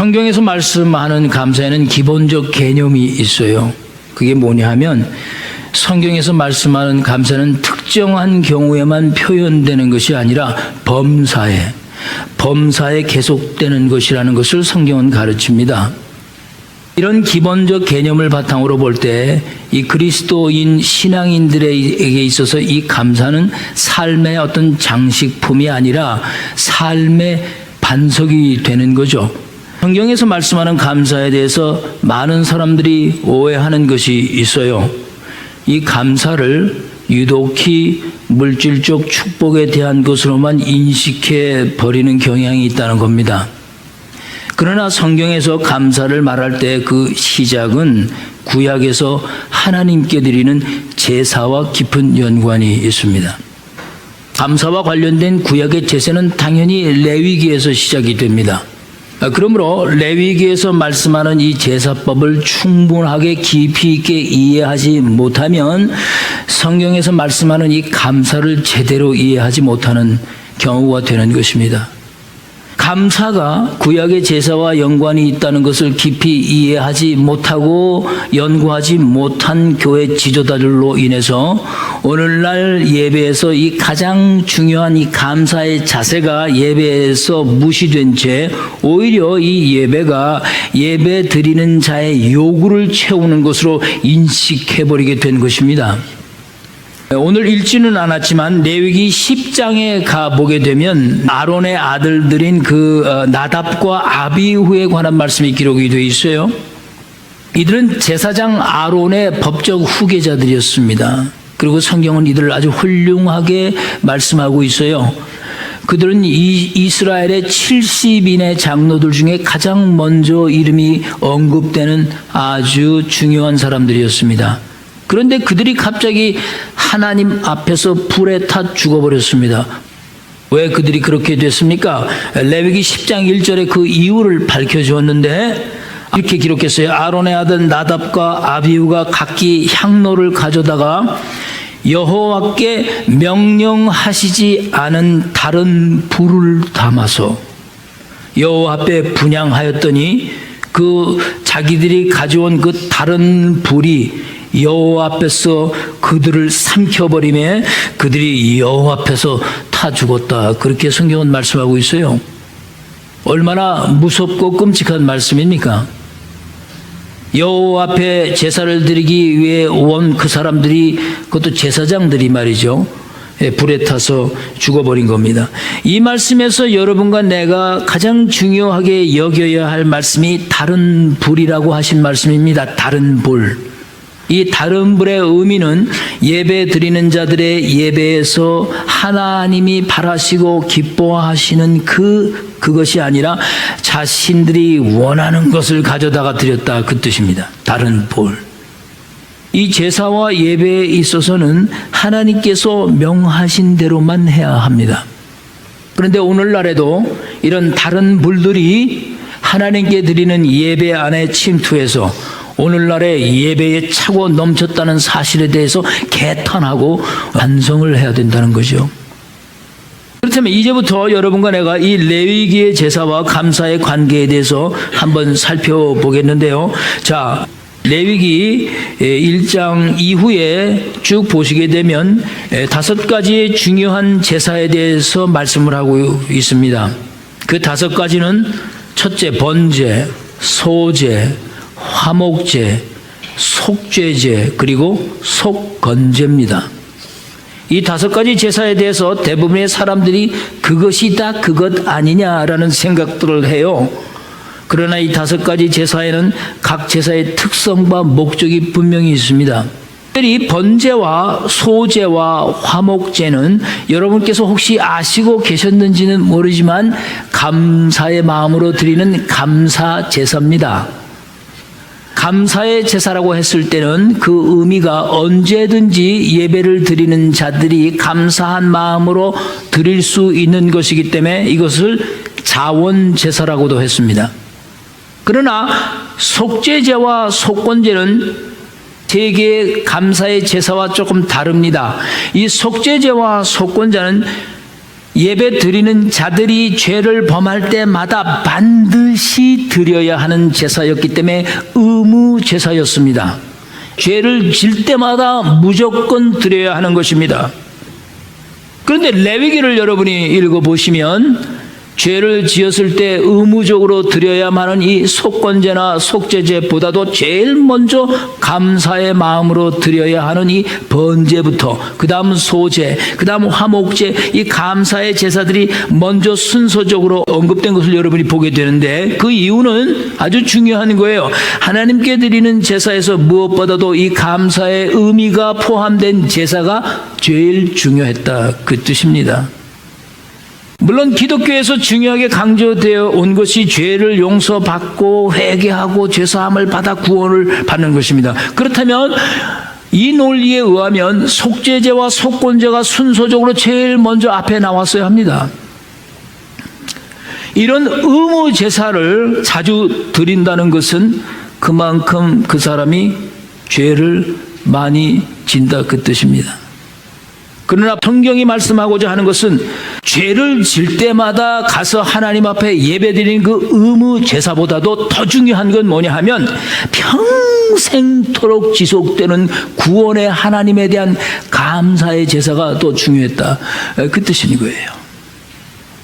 성경에서 말씀하는 감사에는 기본적 개념이 있어요. 그게 뭐냐 하면 성경에서 말씀하는 감사는 특정한 경우에만 표현되는 것이 아니라 범사에 계속되는 것이라는 것을 성경은 가르칩니다. 이런 기본적 개념을 바탕으로 볼 때 이 그리스도인 신앙인들에게 있어서 이 감사는 삶의 어떤 장식품이 아니라 삶의 반석이 되는 거죠. 성경에서 말씀하는 감사에 대해서 많은 사람들이 오해하는 것이 있어요. 이 감사를 유독히 물질적 축복에 대한 것으로만 인식해 버리는 경향이 있다는 겁니다. 그러나 성경에서 감사를 말할 때 그 시작은 구약에서 하나님께 드리는 제사와 깊은 연관이 있습니다. 감사와 관련된 구약의 제사는 당연히 레위기에서 시작이 됩니다. 그러므로 레위기에서 말씀하는 이 제사법을 충분하게 깊이 있게 이해하지 못하면 성경에서 말씀하는 이 감사를 제대로 이해하지 못하는 경우가 되는 것입니다. 감사가 구약의 제사와 연관이 있다는 것을 깊이 이해하지 못하고 연구하지 못한 교회 지도자들로 인해서 오늘날 예배에서 이 가장 중요한 이 감사의 자세가 예배에서 무시된 채 오히려 이 예배가 예배 드리는 자의 요구를 채우는 것으로 인식해버리게 된 것입니다. 오늘 읽지는 않았지만 레위기 10장에 가보게 되면 아론의 아들들인 나답과 아비후에 관한 말씀이 기록이 되어 있어요. 이들은 제사장 아론의 법적 후계자들이었습니다. 그리고 성경은 이들을 아주 훌륭하게 말씀하고 있어요. 그들은 이스라엘의 70인의 장로들 중에 가장 먼저 이름이 언급되는 아주 중요한 사람들이었습니다. 그런데 그들이 갑자기 하나님 앞에서 불에 타 죽어버렸습니다. 왜 그들이 그렇게 됐습니까? 레위기 10장 1절에 그 이유를 밝혀주었는데 이렇게 기록했어요. 아론의 아들 나답과 아비후가 각기 향로를 가져다가 여호와께 명령하시지 않은 다른 불을 담아서 여호와 앞에 분향하였더니 자기들이 가져온 그 다른 불이 여호와 앞에서 그들을 삼켜버리며 그들이 여호와 앞에서 타 죽었다. 그렇게 성경은 말씀하고 있어요. 얼마나 무섭고 끔찍한 말씀입니까? 여호와 앞에 제사를 드리기 위해 온 그 사람들이, 그것도 제사장들이 말이죠, 불에 타서 죽어버린 겁니다. 이 말씀에서 여러분과 내가 가장 중요하게 여겨야 할 말씀이 다른 불이라고 하신 말씀입니다. 다른 불. 이 다른 불의 의미는 예배 드리는 자들의 예배에서 하나님이 바라시고 기뻐하시는 그것이 아니라 자신들이 원하는 것을 가져다가 드렸다, 그 뜻입니다. 다른 불. 이 제사와 예배에 있어서는 하나님께서 명하신 대로만 해야 합니다. 그런데 오늘날에도 이런 다른 불들이 하나님께 드리는 예배 안에 침투해서 오늘날의 예배에 차고 넘쳤다는 사실에 대해서 개탄하고 반성을 해야 된다는 거죠. 그렇다면 이제부터 여러분과 내가 이 레위기의 제사와 감사의 관계에 대해서 한번 살펴보겠는데요. 자, 레위기 1장 이후에 쭉 보시게 되면 5가지의 중요한 제사에 대해서 말씀을 하고 있습니다. 그 5가지는 첫째, 번제, 소제, 화목제, 속죄제, 그리고 속건제입니다. 이 5가지 제사에 대해서 대부분의 사람들이 그것이 다 그것 아니냐라는 생각들을 해요. 그러나 이 5가지 제사에는 각 제사의 특성과 목적이 분명히 있습니다. 특별히 번제와 소제와 화목제는 여러분께서 혹시 아시고 계셨는지는 모르지만 감사의 마음으로 드리는 감사 제사입니다. 감사의 제사라고 했을 때는 그 의미가 언제든지 예배를 드리는 자들이 감사한 마음으로 드릴 수 있는 것이기 때문에 이것을 자원 제사라고도 했습니다. 그러나 속죄제와 속건제는 세 개의 감사의 제사와 조금 다릅니다. 이 속죄제와 속건제는 예배 드리는 자들이 죄를 범할 때마다 반드시 드려야 하는 제사였기 때문에 의무 제사였습니다. 죄를 질 때마다 무조건 드려야 하는 것입니다. 그런데 레위기를 여러분이 읽어보시면 죄를 지었을 때 의무적으로 드려야만 하는 이 속건제나 속죄제보다도 제일 먼저 감사의 마음으로 드려야 하는 이 번제부터, 그 다음 소제, 그 다음 화목제, 이 감사의 제사들이 먼저 순서적으로 언급된 것을 여러분이 보게 되는데, 그 이유는 아주 중요한 거예요. 하나님께 드리는 제사에서 무엇보다도 이 감사의 의미가 포함된 제사가 제일 중요했다, 그 뜻입니다. 물론 기독교에서 중요하게 강조되어 온 것이 죄를 용서받고 회개하고 죄사함을 받아 구원을 받는 것입니다. 그렇다면 이 논리에 의하면 속죄제와 속건제가 순서적으로 제일 먼저 앞에 나왔어야 합니다. 이런 의무 제사를 자주 드린다는 것은 그만큼 그 사람이 죄를 많이 진다, 그 뜻입니다. 그러나 성경이 말씀하고자 하는 것은 죄를 질 때마다 가서 하나님 앞에 예배드리는 그 의무 제사보다도 더 중요한 건 뭐냐 하면 평생토록 지속되는 구원의 하나님에 대한 감사의 제사가 더 중요했다, 그 뜻인 거예요.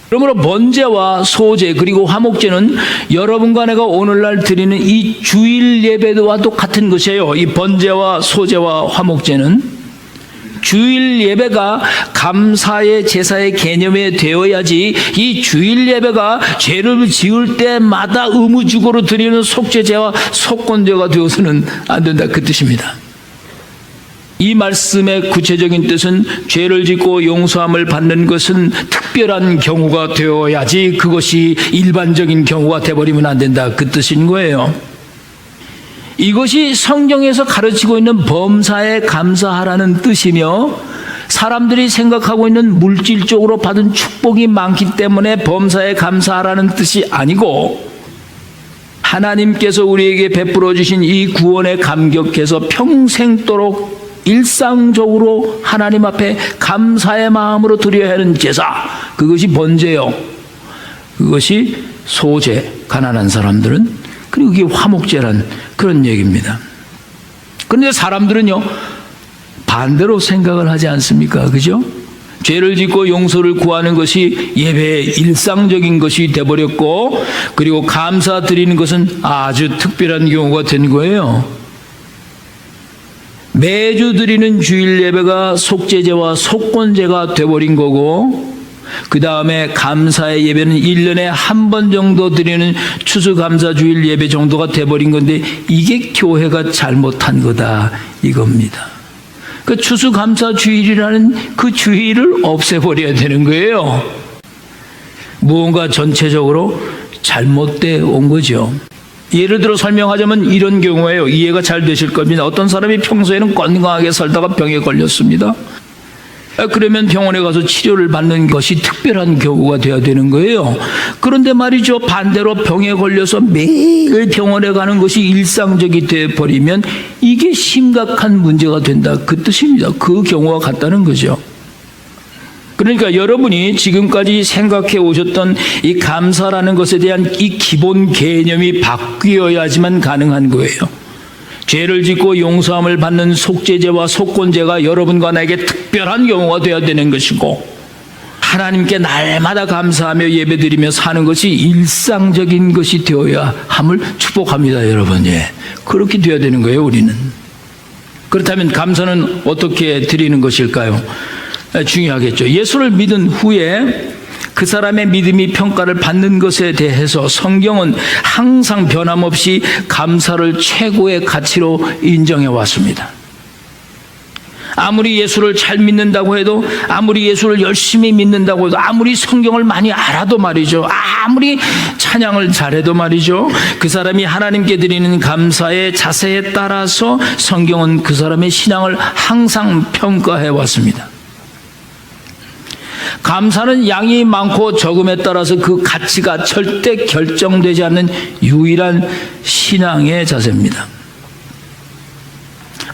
그러므로 번제와 소제 그리고 화목제는 여러분과 내가 오늘날 드리는 이 주일 예배와 똑같은 것이에요. 이 번제와 소제와 화목제는 주일 예배가 감사의 제사의 개념에 되어야지 이 주일 예배가 죄를 지을 때마다 의무적으로 드리는 속죄제와 속건제가 되어서는 안 된다, 그 뜻입니다. 이 말씀의 구체적인 뜻은 죄를 짓고 용서함을 받는 것은 특별한 경우가 되어야지 그것이 일반적인 경우가 되어버리면 안 된다, 그 뜻인 거예요. 이것이 성경에서 가르치고 있는 범사에 감사하라는 뜻이며, 사람들이 생각하고 있는 물질적으로 받은 축복이 많기 때문에 범사에 감사하라는 뜻이 아니고, 하나님께서 우리에게 베풀어 주신 이 구원에 감격해서 평생도록 일상적으로 하나님 앞에 감사의 마음으로 드려야 하는 제사, 그것이 번제요, 그것이 소제, 가난한 사람들은, 그리고 이게 화목제란 그런 얘기입니다. 그런데 사람들은요, 반대로 생각을 하지 않습니까? 그죠? 죄를 짓고 용서를 구하는 것이 예배의 일상적인 것이 되어버렸고, 그리고 감사 드리는 것은 아주 특별한 경우가 된 거예요. 매주 드리는 주일 예배가 속죄제와 속건제가 되어버린 거고, 그 다음에 감사의 예배는 1년에 한 번 정도 드리는 추수감사주일 예배 정도가 돼버린 건데, 이게 교회가 잘못한 거다, 이겁니다. 그 추수감사주일이라는 그 주일을 없애버려야 되는 거예요. 무언가 전체적으로 잘못되어 온 거죠. 예를 들어 설명하자면 이런 경우예요. 이해가 잘 되실 겁니다. 어떤 사람이 평소에는 건강하게 살다가 병에 걸렸습니다. 그러면 병원에 가서 치료를 받는 것이 특별한 경우가 되어야 되는 거예요. 그런데 말이죠, 반대로 병에 걸려서 매일 병원에 가는 것이 일상적이 되어버리면 이게 심각한 문제가 된다, 그 뜻입니다. 그 경우가 같다는 거죠. 그러니까 여러분이 지금까지 생각해 오셨던 이 감사라는 것에 대한 이 기본 개념이 바뀌어야지만 가능한 거예요. 죄를 짓고 용서함을 받는 속죄제와 속건제가 여러분과 나에게 특별한 경우가 되어야 되는 것이고, 하나님께 날마다 감사하며 예배드리며 사는 것이 일상적인 것이 되어야 함을 축복합니다, 여러분. 예, 그렇게 되어야 되는 거예요, 우리는. 그렇다면 감사는 어떻게 드리는 것일까요? 중요하겠죠. 예수를 믿은 후에 그 사람의 믿음이 평가를 받는 것에 대해서 성경은 항상 변함없이 감사를 최고의 가치로 인정해 왔습니다. 아무리 예수를 잘 믿는다고 해도, 아무리 예수를 열심히 믿는다고 해도, 아무리 성경을 많이 알아도 말이죠, 아무리 찬양을 잘해도 말이죠, 그 사람이 하나님께 드리는 감사의 자세에 따라서 성경은 그 사람의 신앙을 항상 평가해 왔습니다. 감사는 양이 많고 적음에 따라서 그 가치가 절대 결정되지 않는 유일한 신앙의 자세입니다.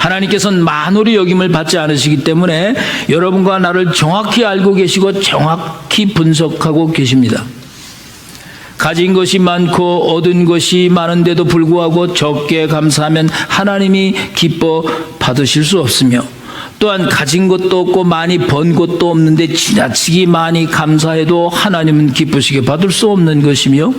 하나님께서는 만홀의 여김을 받지 않으시기 때문에 여러분과 나를 정확히 알고 계시고 정확히 분석하고 계십니다. 가진 것이 많고 얻은 것이 많은데도 불구하고 적게 감사하면 하나님이 기뻐 받으실 수 없으며, 또한 가진 것도 없고 많이 번 것도 없는데 지나치게 많이 감사해도 하나님은 기쁘시게 받을 수 없는 것이며,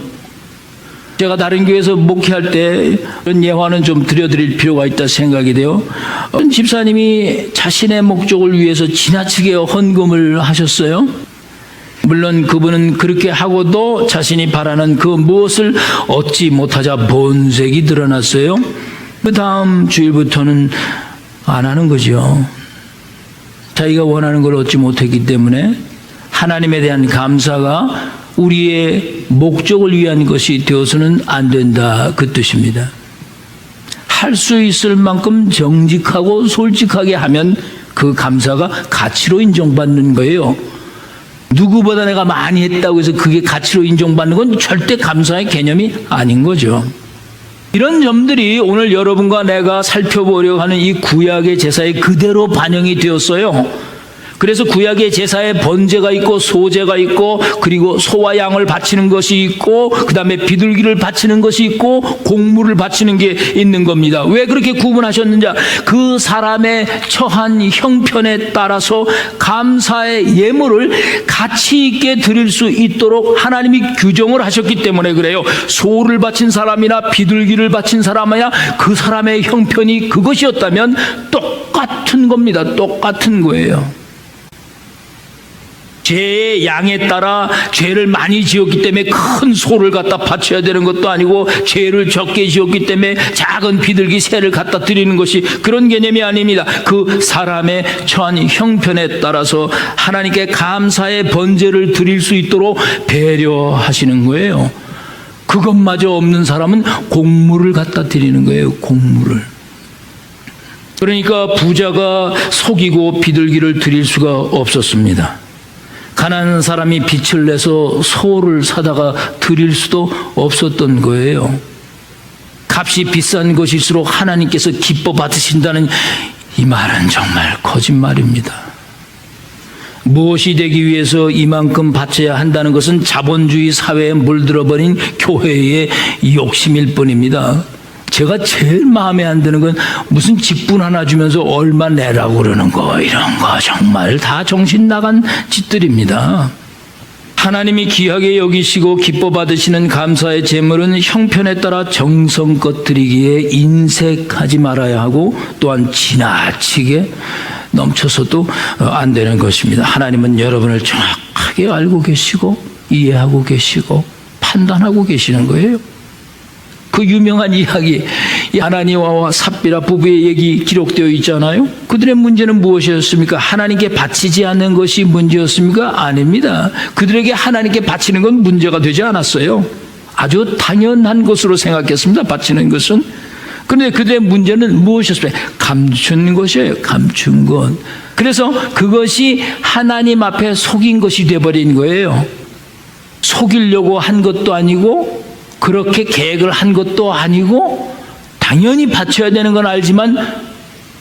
제가 다른 교회에서 목회할 때 그런 예화는 좀 드려드릴 필요가 있다 생각이 돼요. 어떤 집사님이 자신의 목적을 위해서 지나치게 헌금을 하셨어요. 물론 그분은 그렇게 하고도 자신이 바라는 그 무엇을 얻지 못하자 본색이 드러났어요. 그 다음 주일부터는 안 하는 거죠. 자기가 원하는 걸 얻지 못했기 때문에 하나님에 대한 감사가 우리의 목적을 위한 것이 되어서는 안 된다, 그 뜻입니다. 할 수 있을 만큼 정직하고 솔직하게 하면 그 감사가 가치로 인정받는 거예요. 누구보다 내가 많이 했다고 해서 그게 가치로 인정받는 건 절대 감사의 개념이 아닌 거죠. 이런 점들이 오늘 여러분과 내가 살펴보려고 하는 이 구약의 제사에 그대로 반영이 되었어요. 그래서 구약의 제사에 번제가 있고 소제가 있고, 그리고 소와 양을 바치는 것이 있고, 그 다음에 비둘기를 바치는 것이 있고, 곡물을 바치는 게 있는 겁니다. 왜 그렇게 구분하셨느냐? 그 사람의 처한 형편에 따라서 감사의 예물을 가치 있게 드릴 수 있도록 하나님이 규정을 하셨기 때문에 그래요. 소를 바친 사람이나 비둘기를 바친 사람이야 그 사람의 형편이 그것이었다면 똑같은 겁니다. 똑같은 거예요. 죄의 양에 따라 죄를 많이 지었기 때문에 큰 소를 갖다 바쳐야 되는 것도 아니고, 죄를 적게 지었기 때문에 작은 비둘기 새를 갖다 드리는 것이 그런 개념이 아닙니다. 그 사람의 처한 형편에 따라서 하나님께 감사의 번제를 드릴 수 있도록 배려하시는 거예요. 그것마저 없는 사람은 곡물을 갖다 드리는 거예요. 곡물을. 그러니까 부자가 속이고 비둘기를 드릴 수가 없었습니다. 가난한 사람이 빚을 내서 소를 사다가 드릴 수도 없었던 거예요. 값이 비싼 것일수록 하나님께서 기뻐 받으신다는 이 말은 정말 거짓말입니다. 무엇이 되기 위해서 이만큼 바쳐야 한다는 것은 자본주의 사회에 물들어버린 교회의 욕심일 뿐입니다. 제가 제일 마음에 안 드는 건 무슨 직분 하나 주면서 얼마 내라고 그러는 거, 이런 거 정말 다 정신 나간 짓들입니다. 하나님이 귀하게 여기시고 기뻐 받으시는 감사의 제물은 형편에 따라 정성껏 드리기에 인색하지 말아야 하고, 또한 지나치게 넘쳐서도 안 되는 것입니다. 하나님은 여러분을 정확하게 알고 계시고 이해하고 계시고 판단하고 계시는 거예요. 그 유명한 이야기, 아나니아와 삽비라 부부의 얘기 기록되어 있잖아요. 그들의 문제는 무엇이었습니까? 하나님께 바치지 않는 것이 문제였습니까? 아닙니다. 그들에게 하나님께 바치는 건 문제가 되지 않았어요. 아주 당연한 것으로 생각했습니다. 바치는 것은. 그런데 그들의 문제는 무엇이었습니까? 감춘 것이에요. 감춘 것. 그래서 그것이 하나님 앞에 속인 것이 되어버린 거예요. 속이려고 한 것도 아니고, 그렇게 계획을 한 것도 아니고, 당연히 바쳐야 되는 건 알지만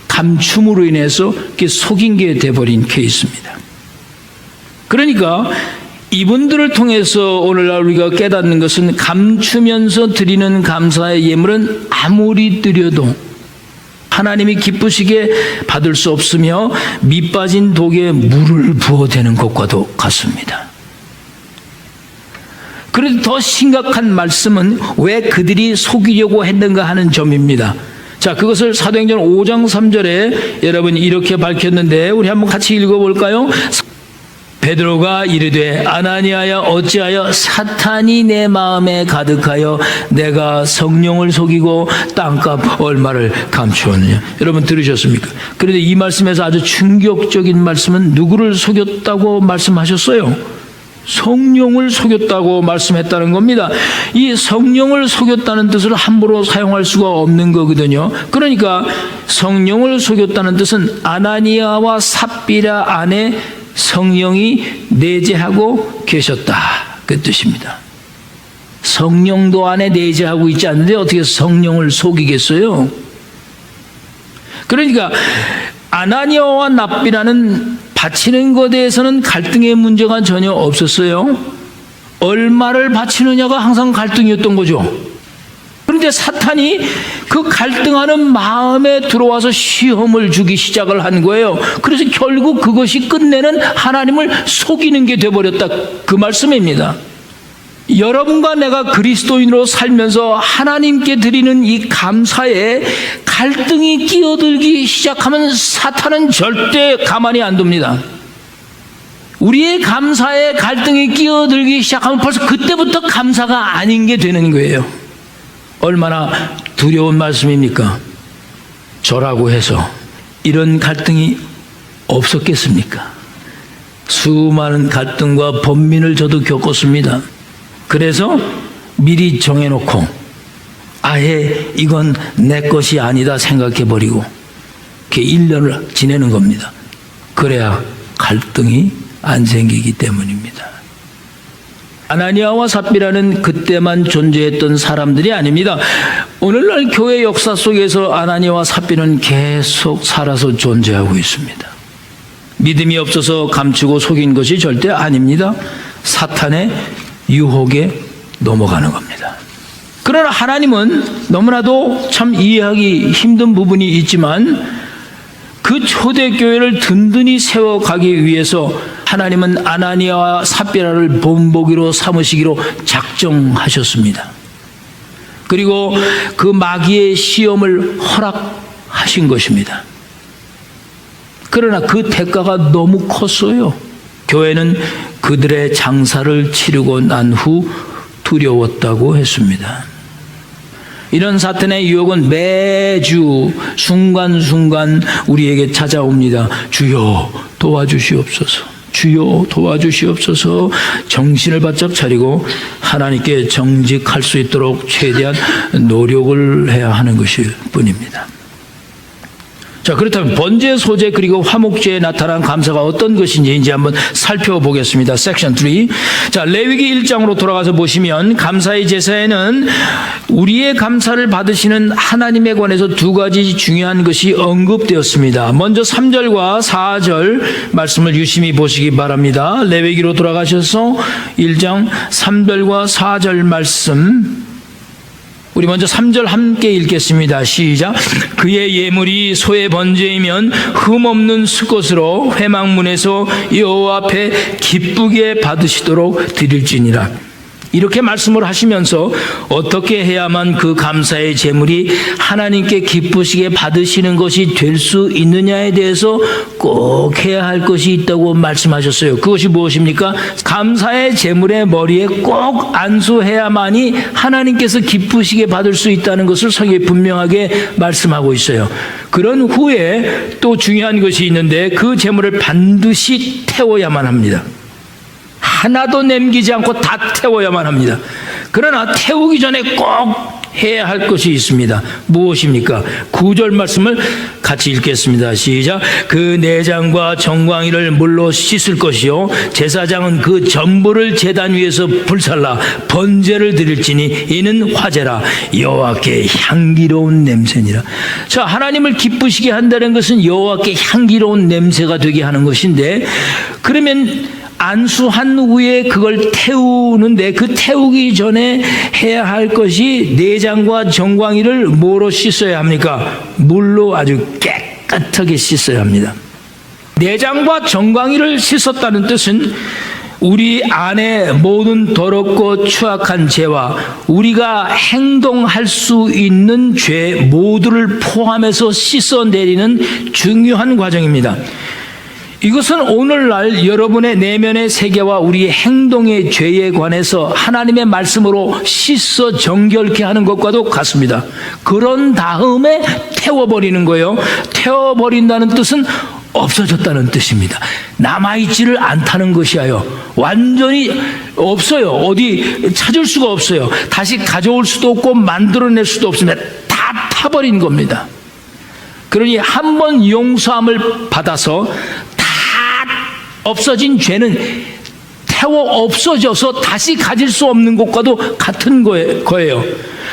감춤으로 인해서 속인 게 돼버린 케이스입니다. 그러니까 이분들을 통해서 오늘날 우리가 깨닫는 것은, 감추면서 드리는 감사의 예물은 아무리 드려도 하나님이 기쁘시게 받을 수 없으며 밑 빠진 독에 물을 부어대는 것과도 같습니다. 그런데 더 심각한 말씀은 왜 그들이 속이려고 했는가 하는 점입니다. 자, 그것을 사도행전 5장 3절에 여러분이 이렇게 밝혔는데, 우리 한번 같이 읽어볼까요? 베드로가 이르되 아나니아야, 어찌하여 사탄이 내 마음에 가득하여 내가 성령을 속이고 땅값 얼마를 감추었느냐. 여러분 들으셨습니까? 그런데 이 말씀에서 아주 충격적인 말씀은 누구를 속였다고 말씀하셨어요? 성령을 속였다고 말씀했다는 겁니다. 이 성령을 속였다는 뜻을 함부로 사용할 수가 없는 거거든요. 그러니까 성령을 속였다는 뜻은 아나니아와 삽비라 안에 성령이 내재하고 계셨다, 그 뜻입니다. 성령도 안에 내재하고 있지 않는데 어떻게 성령을 속이겠어요? 그러니까 아나니아와 납비라는 바치는 것에 대해서는 갈등의 문제가 전혀 없었어요. 얼마를 바치느냐가 항상 갈등이었던 거죠. 그런데 사탄이 그 갈등하는 마음에 들어와서 시험을 주기 시작을 한 거예요. 그래서 결국 그것이 끝내는 하나님을 속이는 게 돼버렸다, 그 말씀입니다. 여러분과 내가 그리스도인으로 살면서 하나님께 드리는 이 감사에 갈등이 끼어들기 시작하면 사탄은 절대 가만히 안 둡니다. 우리의 감사에 갈등이 끼어들기 시작하면 벌써 그때부터 감사가 아닌 게 되는 거예요. 얼마나 두려운 말씀입니까? 저라고 해서 이런 갈등이 없었겠습니까? 수많은 갈등과 번민을 저도 겪었습니다. 그래서 미리 정해놓고 아예 이건 내 것이 아니다 생각해버리고 이렇게 1년을 지내는 겁니다. 그래야 갈등이 안 생기기 때문입니다. 아나니아와 삽비라는 그때만 존재했던 사람들이 아닙니다. 오늘날 교회 역사 속에서 아나니아와 삽비는 계속 살아서 존재하고 있습니다. 믿음이 없어서 감추고 속인 것이 절대 아닙니다. 사탄의 유혹에 넘어가는 겁니다. 그러나 하나님은 너무나도 참 이해하기 힘든 부분이 있지만 그 초대교회를 든든히 세워가기 위해서 하나님은 아나니아와 삽비라를 본보기로 삼으시기로 작정하셨습니다. 그리고 그 마귀의 시험을 허락하신 것입니다. 그러나 그 대가가 너무 컸어요. 교회는 그들의 장사를 치르고 난 후 두려웠다고 했습니다. 이런 사탄의 유혹은 매주 순간순간 우리에게 찾아옵니다. 주여 도와주시옵소서. 주여 도와주시옵소서. 정신을 바짝 차리고 하나님께 정직할 수 있도록 최대한 노력을 해야 하는 것일 뿐입니다. 자, 그렇다면 번제, 소제 그리고 화목제에 나타난 감사가 어떤 것인지 이제 한번 살펴보겠습니다. 섹션 3. 자, 레위기 1장으로 돌아가서 보시면 감사의 제사에는 우리의 감사를 받으시는 하나님에 관해서 두 가지 중요한 것이 언급되었습니다. 먼저 3절과 4절 말씀을 유심히 보시기 바랍니다. 레위기로 돌아가셔서 1장 3절과 4절 말씀, 우리 먼저 3절 함께 읽겠습니다. 시작. 그의 예물이 소의 번제이면 흠없는 수것으로 회막문에서 여호와 앞에 기쁘게 받으시도록 드릴지니라. 이렇게 말씀을 하시면서 어떻게 해야만 그 감사의 제물이 하나님께 기쁘시게 받으시는 것이 될 수 있느냐에 대해서 꼭 해야 할 것이 있다고 말씀하셨어요. 그것이 무엇입니까? 감사의 제물의 머리에 꼭 안수해야만이 하나님께서 기쁘시게 받을 수 있다는 것을 성경에 분명하게 말씀하고 있어요. 그런 후에 또 중요한 것이 있는데 그 제물을 반드시 태워야만 합니다. 하나도 남기지 않고 다 태워야만 합니다. 그러나 태우기 전에 꼭 해야 할 것이 있습니다. 무엇입니까? 9절 말씀을 같이 읽겠습니다. 시작. 그 내장과 정광이를 물로 씻을 것이요 제사장은 그 전부를 제단 위에서 불살라 번제를 드릴지니 이는 화제라 여호와께 향기로운 냄새니라. 자, 하나님을 기쁘시게 한다는 것은 여호와께 향기로운 냄새가 되게 하는 것인데, 그러면 안수한 후에 그걸 태우는데 그 태우기 전에 해야 할 것이 내장과 정광이를 뭐로 씻어야 합니까? 물로 아주 깨끗하게 씻어야 합니다. 내장과 정광이를 씻었다는 뜻은 우리 안에 모든 더럽고 추악한 죄와 우리가 행동할 수 있는 죄 모두를 포함해서 씻어내리는 중요한 과정입니다. 이것은 오늘날 여러분의 내면의 세계와 우리의 행동의 죄에 관해서 하나님의 말씀으로 씻어 정결케 하는 것과도 같습니다. 그런 다음에 태워버리는 거예요. 태워버린다는 뜻은 없어졌다는 뜻입니다. 남아있지를 않다는 것이에요. 완전히 없어요. 어디 찾을 수가 없어요. 다시 가져올 수도 없고 만들어낼 수도 없습니다. 다 타버린 겁니다. 그러니 한 번 용서함을 받아서 없어진 죄는 태워 없어져서 다시 가질 수 없는 것과도 같은 거예요.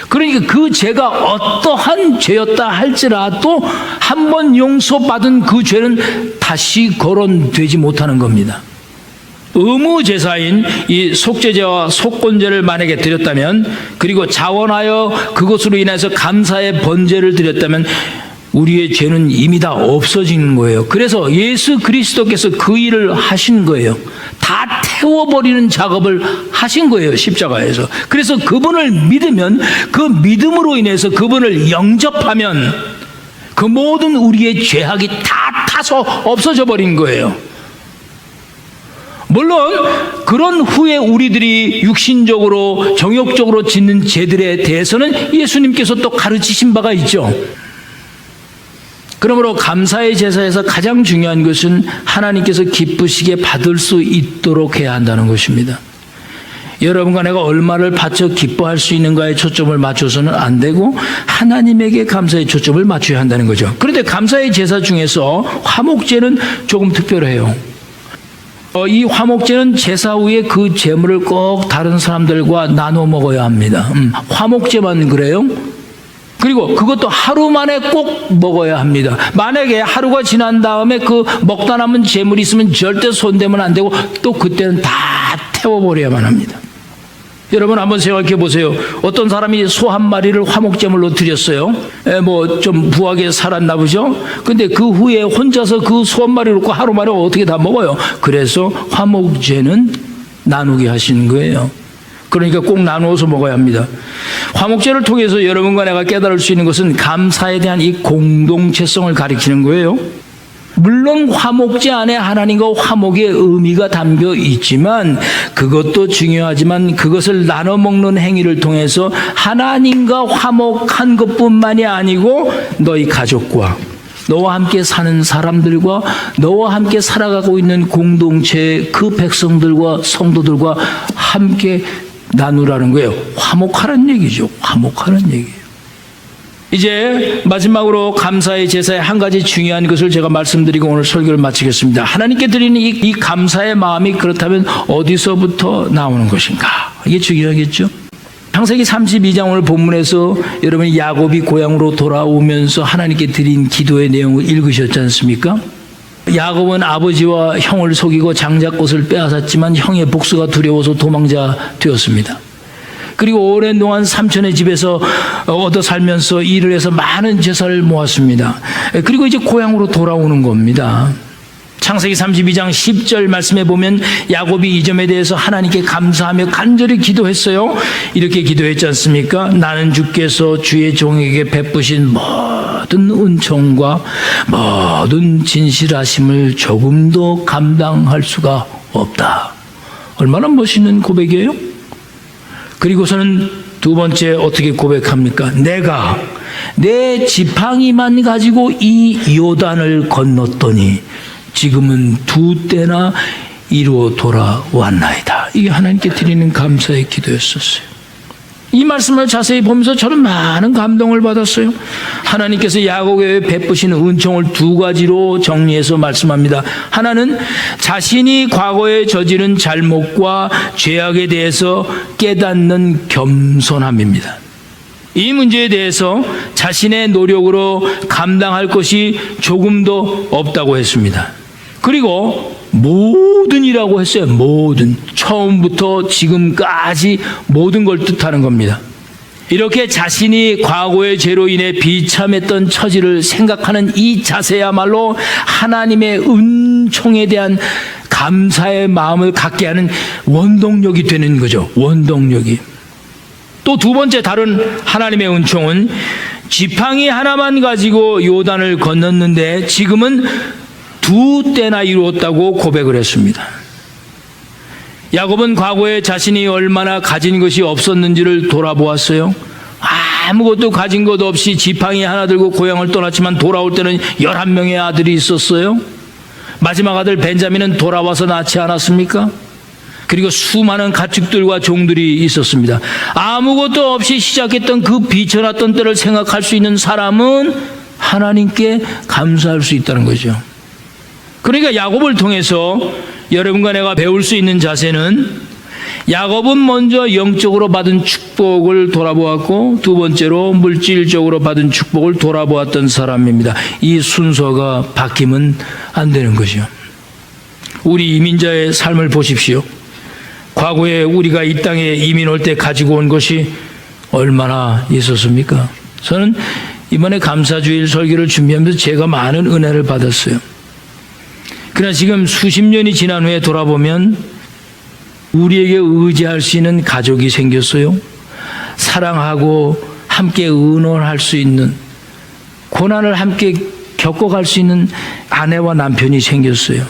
그러니까 그 죄가 어떠한 죄였다 할지라도 한 번 용서받은 그 죄는 다시 거론되지 못하는 겁니다. 의무 제사인 이 속죄제와 속건제를 만약에 드렸다면, 그리고 자원하여 그것으로 인해서 감사의 번제를 드렸다면 우리의 죄는 이미 다 없어지는 거예요. 그래서 예수 그리스도께서 그 일을 하신 거예요. 다 태워버리는 작업을 하신 거예요, 십자가에서. 그래서 그분을 믿으면, 그 믿음으로 인해서 그분을 영접하면 그 모든 우리의 죄악이 다 타서 없어져 버린 거예요. 물론 그런 후에 우리들이 육신적으로 정욕적으로 짓는 죄들에 대해서는 예수님께서 또 가르치신 바가 있죠. 그러므로 감사의 제사에서 가장 중요한 것은 하나님께서 기쁘시게 받을 수 있도록 해야 한다는 것입니다. 여러분과 내가 얼마를 바쳐 기뻐할 수 있는가에 초점을 맞춰서는 안 되고 하나님에게 감사의 초점을 맞춰야 한다는 거죠. 그런데 감사의 제사 중에서 화목제는 조금 특별해요. 이 화목제는 제사 후에 그 제물을 꼭 다른 사람들과 나눠 먹어야 합니다. 화목제만 그래요? 그리고 그것도 하루 만에 꼭 먹어야 합니다. 만약에 하루가 지난 다음에 그 먹다 남은 제물이 있으면 절대 손대면 안 되고 또 그때는 다 태워버려야만 합니다. 여러분 한번 생각해 보세요. 어떤 사람이 소 한 마리를 화목제물로 드렸어요. 뭐 좀 부하게 살았나 보죠. 근데 그 후에 혼자서 그 소 한 마리를 놓고 하루 만에 어떻게 다 먹어요. 그래서 화목제는 나누게 하시는 거예요. 그러니까 꼭 나누어서 먹어야 합니다. 화목제를 통해서 여러분과 내가 깨달을 수 있는 것은 감사에 대한 이 공동체성을 가리키는 거예요. 물론 화목제 안에 하나님과 화목의 의미가 담겨 있지만, 그것도 중요하지만 그것을 나눠 먹는 행위를 통해서 하나님과 화목한 것뿐만이 아니고 너희 가족과 너와 함께 사는 사람들과 너와 함께 살아가고 있는 공동체 그 백성들과 성도들과 함께 나누라는 거예요. 화목하라는 얘기죠. 화목하라는 얘기예요. 이제 마지막으로 감사의 제사의 한 가지 중요한 것을 제가 말씀드리고 오늘 설교를 마치겠습니다. 하나님께 드리는 이 감사의 마음이 그렇다면 어디서부터 나오는 것인가? 이게 중요하겠죠. 창세기 32장 오늘 본문에서 여러분이 야곱이 고향으로 돌아오면서 하나님께 드린 기도의 내용을 읽으셨지 않습니까? 야곱은 아버지와 형을 속이고 장자꽃을 빼앗았지만 형의 복수가 두려워서 도망자 되었습니다. 그리고 오랜 동안 삼촌의 집에서 얻어 살면서 일을 해서 많은 재산을 모았습니다. 그리고 이제 고향으로 돌아오는 겁니다. 창세기 32장 10절 말씀에 보면 야곱이 이 점에 대해서 하나님께 감사하며 간절히 기도했어요. 이렇게 기도했지 않습니까? 나는 주께서 주의 종에게 베푸신 모든 은총과 모든 진실하심을 조금도 감당할 수가 없다. 얼마나 멋있는 고백이에요? 그리고서는 두 번째 어떻게 고백합니까? 내가 내 지팡이만 가지고 이 요단을 건넜더니 지금은 2때나 이루어 돌아왔나이다. 이게 하나님께 드리는 감사의 기도였었어요. 이 말씀을 자세히 보면서 저는 많은 감동을 받았어요. 하나님께서 야곱에게 베푸시는 은총을 2가지로 정리해서 말씀합니다. 하나는 자신이 과거에 저지른 잘못과 죄악에 대해서 깨닫는 겸손함입니다. 이 문제에 대해서 자신의 노력으로 감당할 것이 조금도 없다고 했습니다. 그리고 모든이라고 했어요. 모든. 처음부터 지금까지 모든 걸 뜻하는 겁니다. 이렇게 자신이 과거의 죄로 인해 비참했던 처지를 생각하는 이 자세야말로 하나님의 은총에 대한 감사의 마음을 갖게 하는 원동력이 되는 거죠. 원동력이. 또 두 번째 다른 하나님의 은총은 지팡이 하나만 가지고 요단을 건넜는데 지금은 2때나 이루었다고 고백을 했습니다. 야곱은 과거에 자신이 얼마나 가진 것이 없었는지를 돌아보았어요. 아무것도 가진 것 없이 지팡이 하나 들고 고향을 떠났지만 돌아올 때는 11명의 아들이 있었어요. 마지막 아들 벤자민은 돌아와서 낳지 않았습니까? 그리고 수많은 가축들과 종들이 있었습니다. 아무것도 없이 시작했던 그 비천했던 때를 생각할 수 있는 사람은 하나님께 감사할 수 있다는 거죠. 그러니까 야곱을 통해서 여러분과 내가 배울 수 있는 자세는 야곱은 먼저 영적으로 받은 축복을 돌아보았고 두 번째로 물질적으로 받은 축복을 돌아보았던 사람입니다. 이 순서가 바뀌면 안 되는 거죠. 우리 이민자의 삶을 보십시오. 과거에 우리가 이 땅에 이민 올 때 가지고 온 것이 얼마나 있었습니까? 저는 이번에 감사주일 설교를 준비하면서 제가 많은 은혜를 받았어요. 그러나 지금 수십 년이 지난 후에 돌아보면 우리에게 의지할 수 있는 가족이 생겼어요. 사랑하고 함께 의논할 수 있는, 고난을 함께 겪어갈 수 있는 아내와 남편이 생겼어요.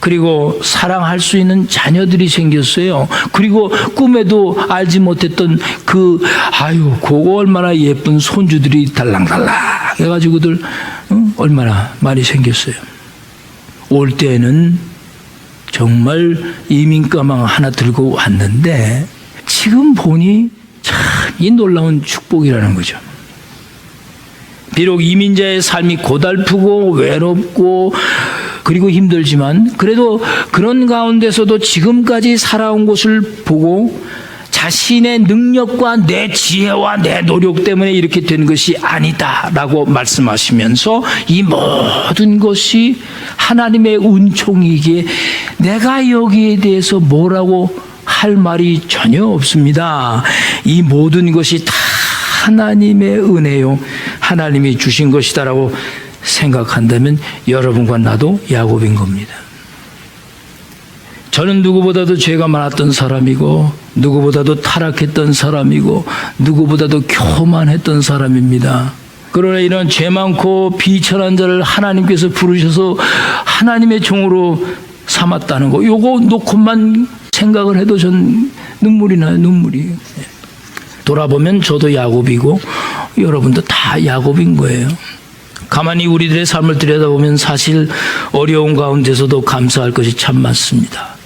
그리고 사랑할 수 있는 자녀들이 생겼어요. 그리고 꿈에도 알지 못했던 그거 얼마나 예쁜 손주들이 달랑달랑 해가지고들 얼마나 많이 생겼어요. 올 때는 정말 이민 가방 하나 들고 왔는데 지금 보니 참 이 놀라운 축복이라는 거죠. 비록 이민자의 삶이 고달프고 외롭고 그리고 힘들지만 그래도 그런 가운데서도 지금까지 살아온 것을 보고 자신의 능력과 내 지혜와 내 노력 때문에 이렇게 된 것이 아니다라고 말씀하시면서 이 모든 것이 하나님의 은총이기에 내가 여기에 대해서 뭐라고 할 말이 전혀 없습니다. 이 모든 것이 다 하나님의 은혜요, 하나님이 주신 것이다라고 생각한다면 여러분과 나도 야곱인 겁니다. 저는 누구보다도 죄가 많았던 사람이고 누구보다도 타락했던 사람이고 누구보다도 교만했던 사람입니다. 그러나 이런 죄 많고 비천한 자를 하나님께서 부르셔서 하나님의 종으로 삼았다는 거, 요거 놓고만 생각을 해도 전 눈물이 나요. 눈물이. 돌아보면 저도 야곱이고 여러분도 다 야곱인 거예요. 가만히 우리들의 삶을 들여다보면 사실 어려운 가운데서도 감사할 것이 참 많습니다.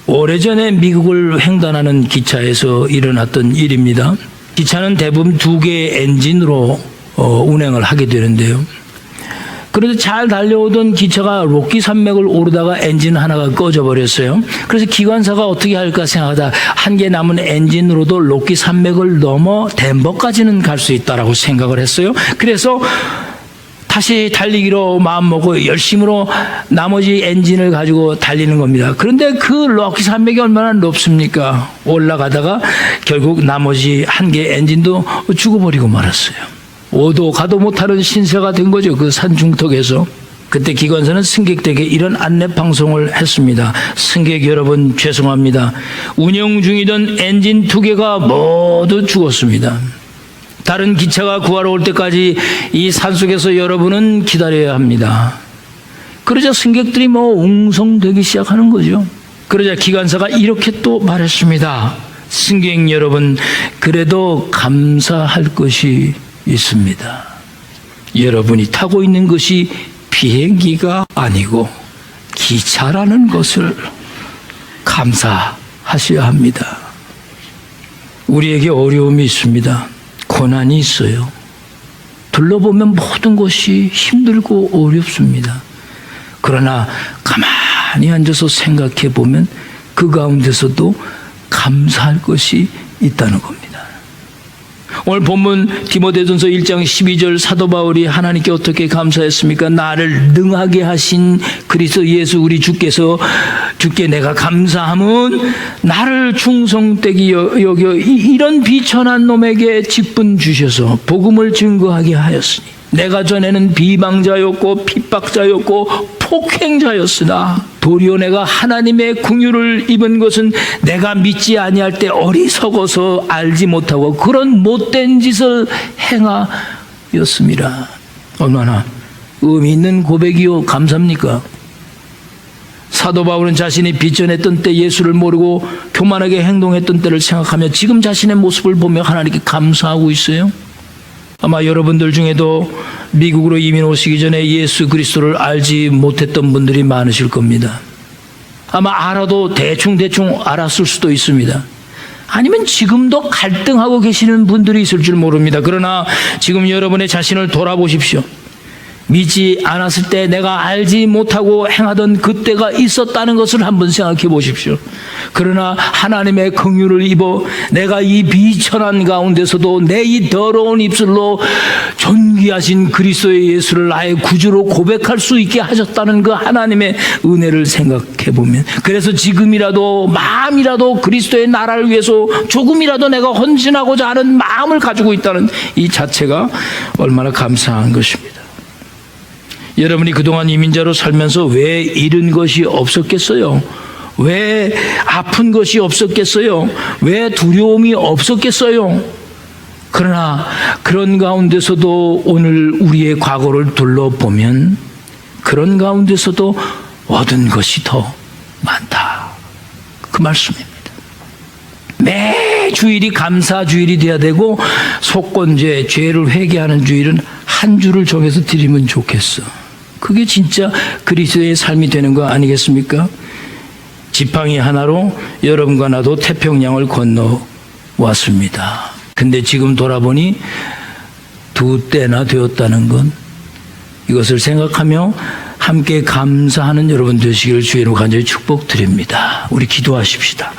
오래전에 미국을 횡단하는 기차에서 일어났던 일입니다. 기차는 대부분 2개의 엔진으로 운행을 하게 되는데요. 그래도 잘 달려오던 기차가 로키 산맥을 오르다가 엔진 하나가 꺼져 버렸어요. 그래서 기관사가 어떻게 할까 생각하다 한 개 남은 엔진으로도 로키 산맥을 넘어 덴버까지는 갈 수 있다라고 생각을 했어요. 그래서 다시 달리기로 마음먹고 열심으로 나머지 엔진을 가지고 달리는 겁니다. 그런데 그 로키 산맥이 얼마나 높습니까? 올라가다가 결국 나머지 한 개 엔진도 죽어버리고 말았어요. 오도 가도 못하는 신세가 된 거죠. 그 산 중턱에서. 그때 기관사는 승객들에게 이런 안내 방송을 했습니다. 승객 여러분 죄송합니다. 운영 중이던 엔진 2개가 모두 죽었습니다. 다른 기차가 구하러 올 때까지 이 산속에서 여러분은 기다려야 합니다. 그러자 승객들이 웅성대기 시작하는 거죠. 그러자 기관사가 이렇게 또 말했습니다. 승객 여러분, 그래도 감사할 것이 있습니다. 여러분이 타고 있는 것이 비행기가 아니고 기차라는 것을 감사하셔야 합니다. 우리에게 어려움이 있습니다. 고난이 있어요. 둘러보면 모든 것이 힘들고 어렵습니다. 그러나 가만히 앉아서 생각해 보면 그 가운데서도 감사할 것이 있다는 겁니다. 오늘 본문 디모데전서 1장 12절 사도 바울이 하나님께 어떻게 감사했습니까? 나를 능하게 하신 그리스도 예수 우리 주께 내가 감사함은 나를 충성되게 여겨 이런 비천한 놈에게 직분 주셔서 복음을 증거하게 하였으니 내가 전에는 비방자였고 핍박자였고 폭행자였으나 도리어 내가 하나님의 긍휼을 입은 것은 내가 믿지 아니할 때 어리석어서 알지 못하고 그런 못된 짓을 행하였습니다. 얼마나 의미 있는 고백이요 감사합니까? 사도 바울은 자신이 비전했던 때 예수를 모르고 교만하게 행동했던 때를 생각하며 지금 자신의 모습을 보며 하나님께 감사하고 있어요. 아마 여러분들 중에도 미국으로 이민 오시기 전에 예수 그리스도를 알지 못했던 분들이 많으실 겁니다. 아마 알아도 대충 알았을 수도 있습니다. 아니면 지금도 갈등하고 계시는 분들이 있을 줄 모릅니다. 그러나 지금 여러분의 자신을 돌아보십시오. 믿지 않았을 때 내가 알지 못하고 행하던 그때가 있었다는 것을 한번 생각해 보십시오. 그러나 하나님의 긍휼을 입어 내가 이 비천한 가운데서도 내 이 더러운 입술로 존귀하신 그리스도의 예수를 나의 구주로 고백할 수 있게 하셨다는 그 하나님의 은혜를 생각해 보면, 그래서 지금이라도 마음이라도 그리스도의 나라를 위해서 조금이라도 내가 헌신하고자 하는 마음을 가지고 있다는 이 자체가 얼마나 감사한 것입니다. 여러분이 그동안 이민자로 살면서 왜 잃은 것이 없었겠어요? 왜 아픈 것이 없었겠어요? 왜 두려움이 없었겠어요? 그러나 그런 가운데서도 오늘 우리의 과거를 둘러보면 그런 가운데서도 얻은 것이 더 많다. 그 말씀입니다. 매 주일이 감사 주일이 돼야 되고, 속건제, 죄를 회개하는 주일은 한 주를 정해서 드리면 좋겠어. 그게 진짜 그리스도의 삶이 되는 거 아니겠습니까? 지팡이 하나로 여러분과 나도 태평양을 건너왔습니다. 근데 지금 돌아보니 2때나 되었다는 건, 이것을 생각하며 함께 감사하는 여러분 되시기를 주의로 간절히 축복드립니다. 우리 기도하십시다.